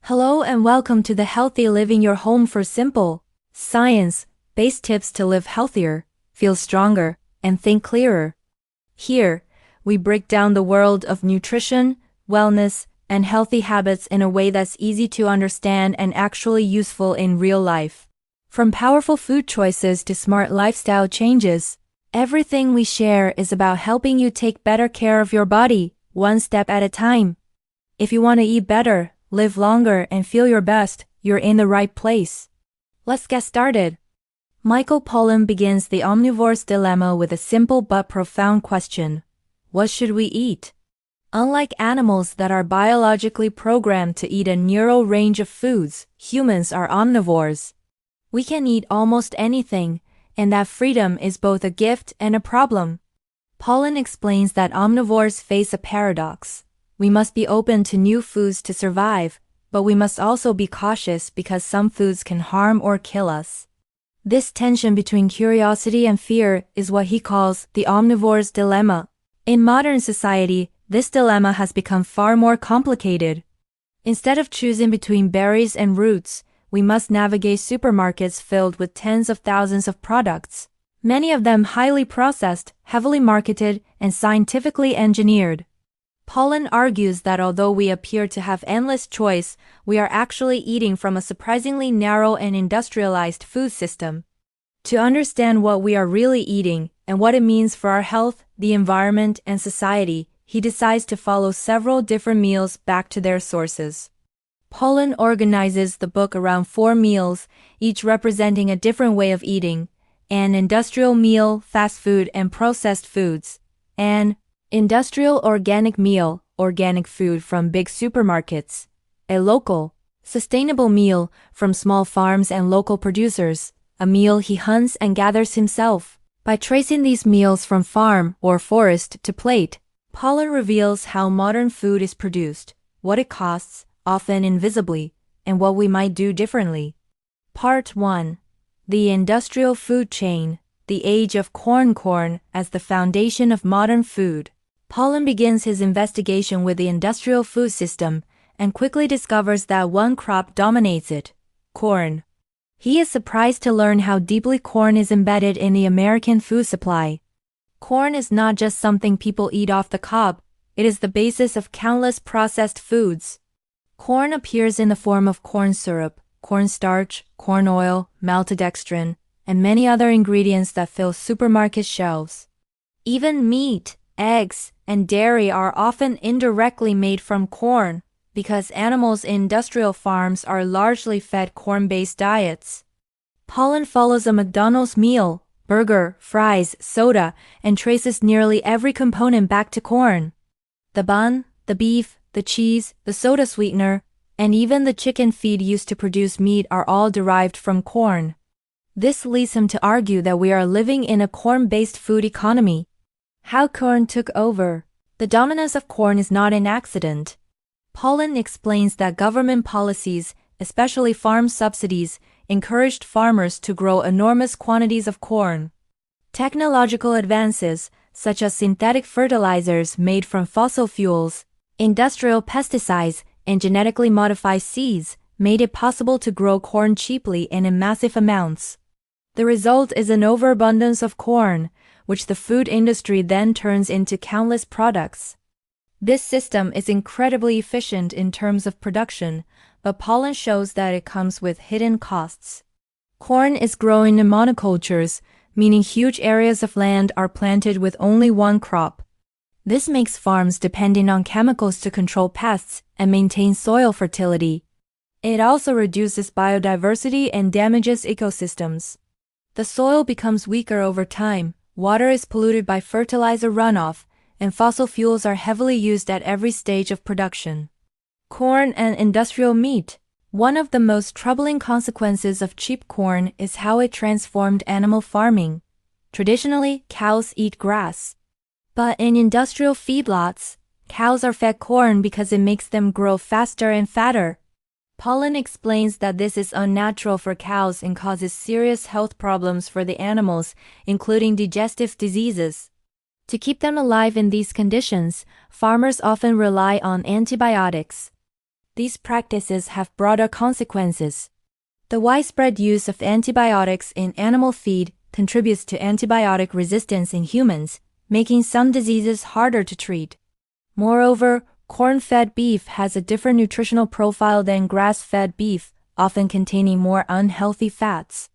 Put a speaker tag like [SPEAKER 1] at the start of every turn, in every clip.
[SPEAKER 1] Hello and welcome to the Healthy Living Your Home for simple, science-based tips to live healthier, feel stronger, and think clearer. Here, we break down the world of nutrition, wellness, and healthy habits in a way that's easy to understand and actually useful in real life. From powerful food choices to smart lifestyle changes, everything we share is about helping you take better care of your body, one step at a time. If you want to eat better, live longer, and feel your best, you're in the right place. Let's get started. Michael Pollan begins The Omnivore's Dilemma with a simple but profound question. What should we eat? Unlike animals that are biologically programmed to eat a narrow range of foods, humans are omnivores. We can eat almost anything, and that freedom is both a gift and a problem. Pollan explains that omnivores face a paradox. We must be open to new foods to survive, but we must also be cautious because some foods can harm or kill us. This tension between curiosity and fear is what he calls the omnivore's dilemma. In modern society, this dilemma has become far more complicated. Instead of choosing between berries and roots, we must navigate supermarkets filled with tens of thousands of products, many of them highly processed, heavily marketed, and scientifically engineered. Pollan argues that although we appear to have endless choice, we are actually eating from a surprisingly narrow and industrialized food system. To understand what we are really eating and what it means for our health, the environment, and society, he decides to follow several different meals back to their sources. Pollan organizes the book around 4 meals, each representing a different way of eating: an industrial meal, fast food and processed foods; an industrial organic meal, organic food from big supermarkets; a local, sustainable meal from small farms and local producers, a meal he hunts and gathers himself. By tracing these meals from farm or forest to plate, Pollan reveals how modern food is produced, what it costs, often invisibly, and what we might do differently. Part 1. The Industrial Food Chain, the Age of Corn as the Foundation of Modern Food. Pollan begins his investigation with the industrial food system and quickly discovers that one crop dominates it: corn. He is surprised to learn how deeply corn is embedded in the American food supply. Corn is not just something people eat off the cob, it is the basis of countless processed foods. Corn appears in the form of corn syrup, cornstarch, corn oil, maltodextrin, and many other ingredients that fill supermarket shelves. Even meat, eggs, and dairy are often indirectly made from corn, because animals in industrial farms are largely fed corn-based diets. Pollan follows a McDonald's meal, burger, fries, soda, and traces nearly every component back to corn. The bun, the beef, the cheese, the soda sweetener, and even the chicken feed used to produce meat are all derived from corn. This leads him to argue that we are living in a corn-based food economy. How corn took over. The dominance of corn is not an accident. Pollan explains that government policies, especially farm subsidies, encouraged farmers to grow enormous quantities of corn. Technological advances, such as synthetic fertilizers made from fossil fuels, industrial pesticides, and genetically modified seeds, made it possible to grow corn cheaply and in massive amounts. The result is an overabundance of corn, which the food industry then turns into countless products. This system is incredibly efficient in terms of production, but Pollan shows that it comes with hidden costs. Corn is grown in monocultures, meaning huge areas of land are planted with only one crop. This makes farms dependent on chemicals to control pests and maintain soil fertility. It also reduces biodiversity and damages ecosystems. The soil becomes weaker over time, water is polluted by fertilizer runoff, and fossil fuels are heavily used at every stage of production. Corn and industrial meat. One of the most troubling consequences of cheap corn is how it transformed animal farming. Traditionally, cows eat grass. But in industrial feedlots, cows are fed corn because it makes them grow faster and fatter. Pollan explains that this is unnatural for cows and causes serious health problems for the animals, including digestive diseases. To keep them alive in these conditions, farmers often rely on antibiotics. These practices have broader consequences. The widespread use of antibiotics in animal feed contributes to antibiotic resistance in humans, making some diseases harder to treat. Moreover, corn-fed beef has a different nutritional profile than grass-fed beef, often containing more unhealthy fats.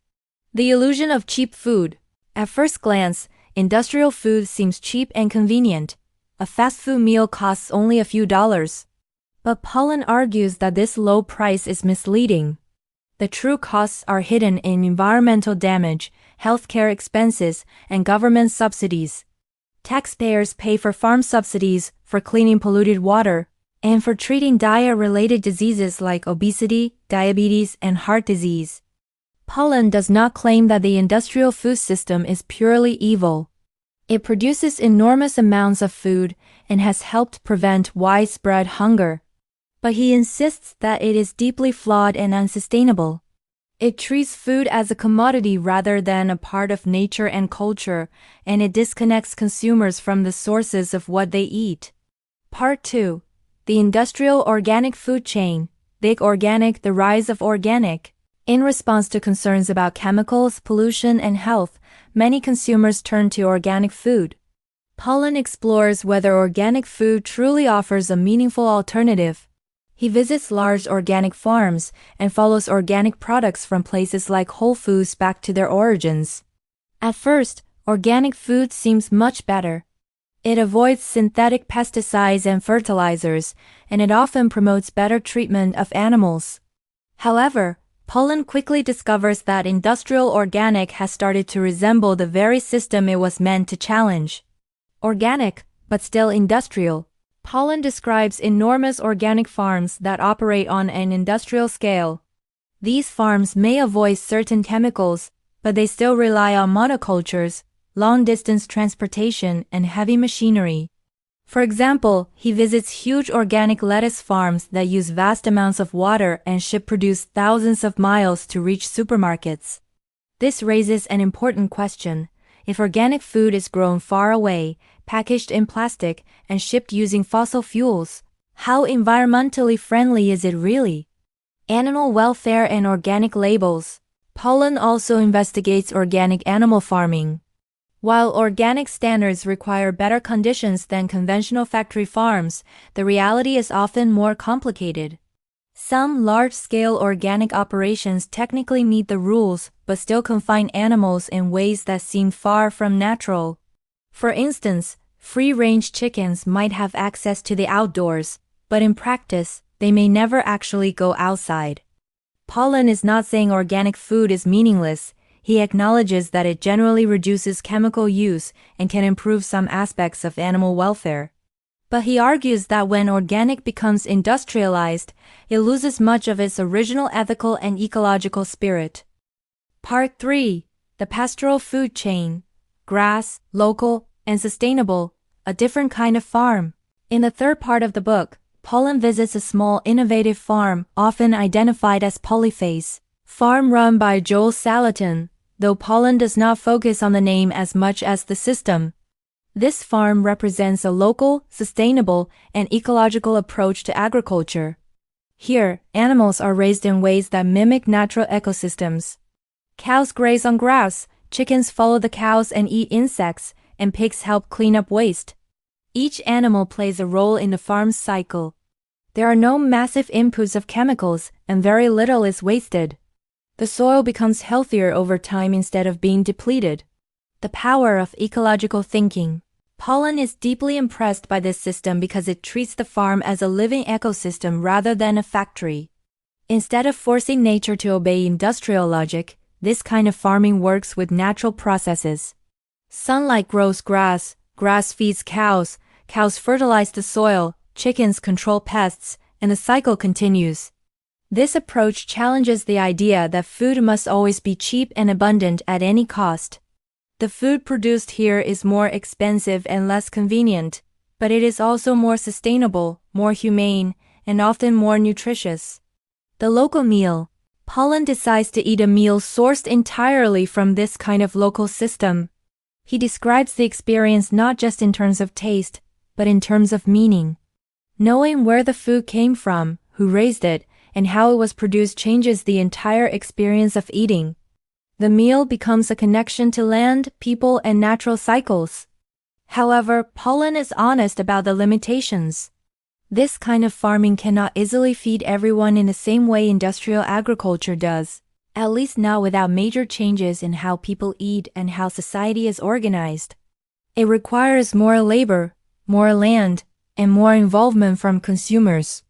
[SPEAKER 1] The illusion of cheap food. At first glance, industrial food seems cheap and convenient. A fast food meal costs only a few dollars. But Pollan argues that this low price is misleading. The true costs are hidden in environmental damage, healthcare expenses, and government subsidies. Taxpayers pay for farm subsidies, for cleaning polluted water, and for treating diet-related diseases like obesity, diabetes, and heart disease. Pollan does not claim that the industrial food system is purely evil. It produces enormous amounts of food and has helped prevent widespread hunger. But he insists that it is deeply flawed and unsustainable. It treats food as a commodity rather than a part of nature and culture, and it disconnects consumers from the sources of what they eat. Part 2. The Industrial Organic Food Chain. Big Organic: The Rise of Organic. In response to concerns about chemicals, pollution, and health, many consumers turn to organic food. Pollan explores whether organic food truly offers a meaningful alternative. He visits large organic farms and follows organic products from places like Whole Foods back to their origins. At first, organic food seems much better. It avoids synthetic pesticides and fertilizers, and it often promotes better treatment of animals. However, Pollan quickly discovers that industrial organic has started to resemble the very system it was meant to challenge. Organic, but still industrial. Pollan describes enormous organic farms that operate on an industrial scale. These farms may avoid certain chemicals, but they still rely on monocultures, long-distance transportation, and heavy machinery. For example, he visits huge organic lettuce farms that use vast amounts of water and ship produce thousands of miles to reach supermarkets. This raises an important question. If organic food is grown far away, packaged in plastic, and shipped using fossil fuels, how environmentally friendly is it really? Animal welfare and organic labels. Pollan also investigates organic animal farming. While organic standards require better conditions than conventional factory farms, the reality is often more complicated. Some large-scale organic operations technically meet the rules but still confine animals in ways that seem far from natural. For instance, free-range chickens might have access to the outdoors, but in practice, they may never actually go outside. Pollan is not saying organic food is meaningless. He acknowledges that it generally reduces chemical use and can improve some aspects of animal welfare. But he argues that when organic becomes industrialized, it loses much of its original ethical and ecological spirit. Part 3. The Pastoral Food Chain. Grass, local, and sustainable, a different kind of farm. In the third part of the book, Pollan visits a small innovative farm, often identified as Polyphase farm run by Joel Salatin, though Pollan does not focus on the name as much as the system. This farm represents a local, sustainable, and ecological approach to agriculture. Here, animals are raised in ways that mimic natural ecosystems. Cows graze on grass, chickens follow the cows and eat insects, and pigs help clean up waste. Each animal plays a role in the farm's cycle. There are no massive inputs of chemicals, and very little is wasted. The soil becomes healthier over time instead of being depleted. The power of ecological thinking. Pollan is deeply impressed by this system because it treats the farm as a living ecosystem rather than a factory. Instead of forcing nature to obey industrial logic, this kind of farming works with natural processes. Sunlight grows grass, grass feeds cows, cows fertilize the soil, chickens control pests, and the cycle continues. This approach challenges the idea that food must always be cheap and abundant at any cost. The food produced here is more expensive and less convenient, but it is also more sustainable, more humane, and often more nutritious. The local meal. Pollan decides to eat a meal sourced entirely from this kind of local system. He describes the experience not just in terms of taste, but in terms of meaning. Knowing where the food came from, who raised it, and how it was produced changes the entire experience of eating. The meal becomes a connection to land, people, and natural cycles. However, Pollan is honest about the limitations. This kind of farming cannot easily feed everyone in the same way industrial agriculture does, at least not without major changes in how people eat and how society is organized. It requires more labor, more land, and more involvement from consumers.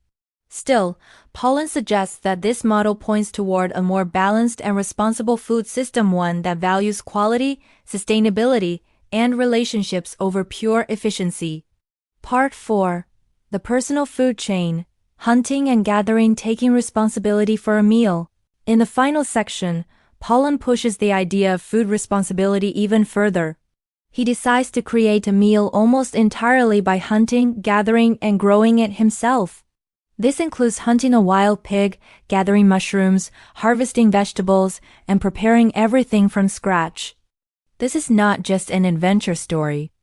[SPEAKER 1] Still, Pollan suggests that this model points toward a more balanced and responsible food system, one that values quality, sustainability, and relationships over pure efficiency. Part 4. The personal food chain, hunting and gathering, taking responsibility for a meal. In the final section, Pollan pushes the idea of food responsibility even further. He decides to create a meal almost entirely by hunting, gathering, and growing it himself. This includes hunting a wild pig, gathering mushrooms, harvesting vegetables, and preparing everything from scratch. This is not just an adventure story.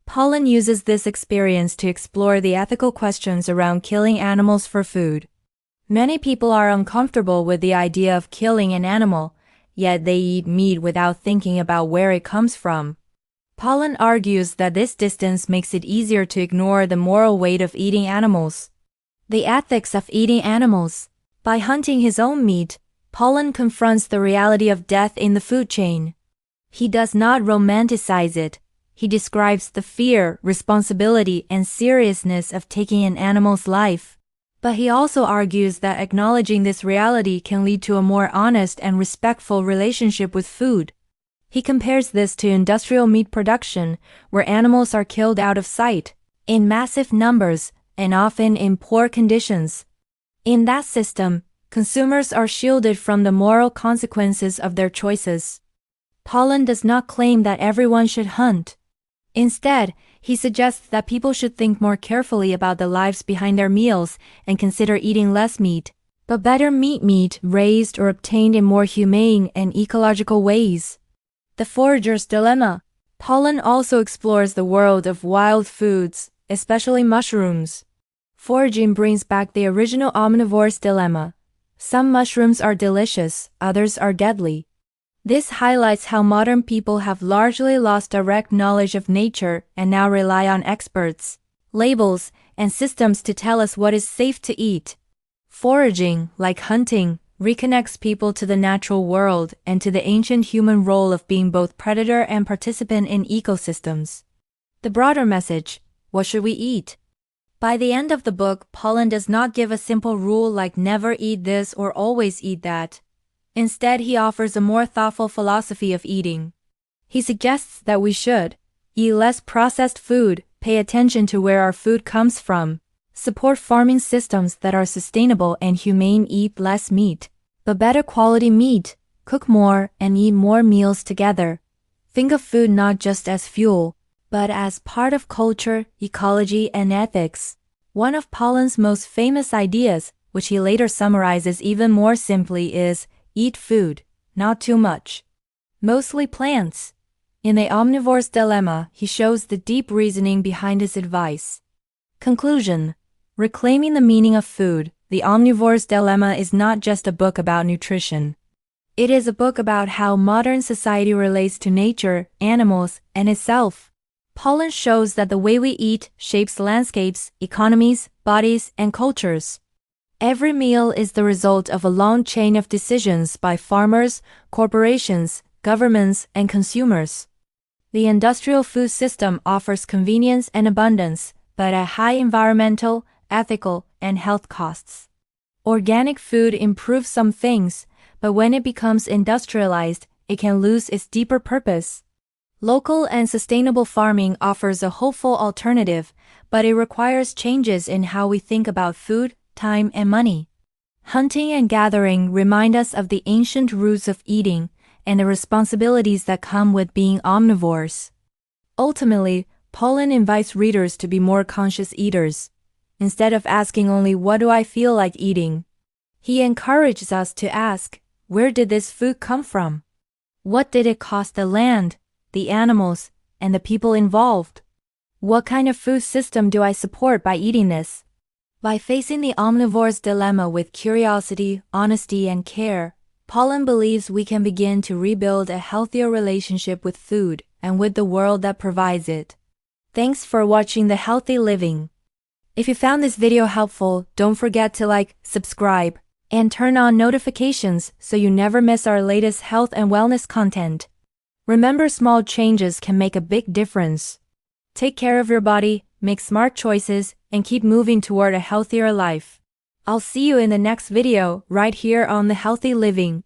[SPEAKER 1] Pollan uses this experience to explore the ethical questions around killing animals for food. Many people are uncomfortable with the idea of killing an animal, yet they eat meat without thinking about where it comes from. Pollan argues that this distance makes it easier to ignore the moral weight of eating animals. The ethics of eating animals. By hunting his own meat, Pollan confronts the reality of death in the food chain. He does not romanticize it. He describes the fear, responsibility, and seriousness of taking an animal's life. But he also argues that acknowledging this reality can lead to a more honest and respectful relationship with food. He compares this to industrial meat production, where animals are killed out of sight, in massive numbers, and often in poor conditions. In that system, consumers are shielded from the moral consequences of their choices. Pollan does not claim that everyone should hunt. Instead, he suggests that people should think more carefully about the lives behind their meals and consider eating less meat, but better meat raised or obtained in more humane and ecological ways. The forager's dilemma. Pollan also explores the world of wild foods, especially mushrooms. Foraging brings back the original omnivore's dilemma. Some mushrooms are delicious, others are deadly. This highlights how modern people have largely lost direct knowledge of nature and now rely on experts, labels, and systems to tell us what is safe to eat. Foraging, like hunting, reconnects people to the natural world and to the ancient human role of being both predator and participant in ecosystems. The broader message: what should we eat? By the end of the book, Pollan does not give a simple rule like never eat this or always eat that. Instead, he offers a more thoughtful philosophy of eating. He suggests that we should eat less processed food, pay attention to where our food comes from, support farming systems that are sustainable and humane, eat less meat, but better quality meat, cook more, and eat more meals together. Think of food not just as fuel, but as part of culture, ecology, and ethics. One of Pollan's most famous ideas, which he later summarizes even more simply, is eat food, not too much. Mostly plants. In The Omnivore's Dilemma, he shows the deep reasoning behind his advice. Conclusion. Reclaiming the meaning of food, The Omnivore's Dilemma is not just a book about nutrition. It is a book about how modern society relates to nature, animals, and itself. Pollan shows that the way we eat shapes landscapes, economies, bodies, and cultures. Every meal is the result of a long chain of decisions by farmers, corporations, governments, and consumers. The industrial food system offers convenience and abundance, but at high environmental, ethical, and health costs. Organic food improves some things, but when it becomes industrialized, it can lose its deeper purpose. Local and sustainable farming offers a hopeful alternative, but it requires changes in how we think about food, time, and money. Hunting and gathering remind us of the ancient roots of eating and the responsibilities that come with being omnivores. Ultimately, Pollan invites readers to be more conscious eaters. Instead of asking only "what do I feel like eating?" he encourages us to ask, where did this food come from? What did it cost the land, the animals, and the people involved? What kind of food system do I support by eating this? By facing the omnivore's dilemma with curiosity, honesty, and care, Pollan believes we can begin to rebuild a healthier relationship with food and with the world that provides it. Thanks for watching The Healthy Living. If you found this video helpful, don't forget to like, subscribe, and turn on notifications so you never miss our latest health and wellness content. Remember, small changes can make a big difference. Take care of your body, make smart choices, and keep moving toward a healthier life. I'll see you in the next video, right here on The Healthy Living.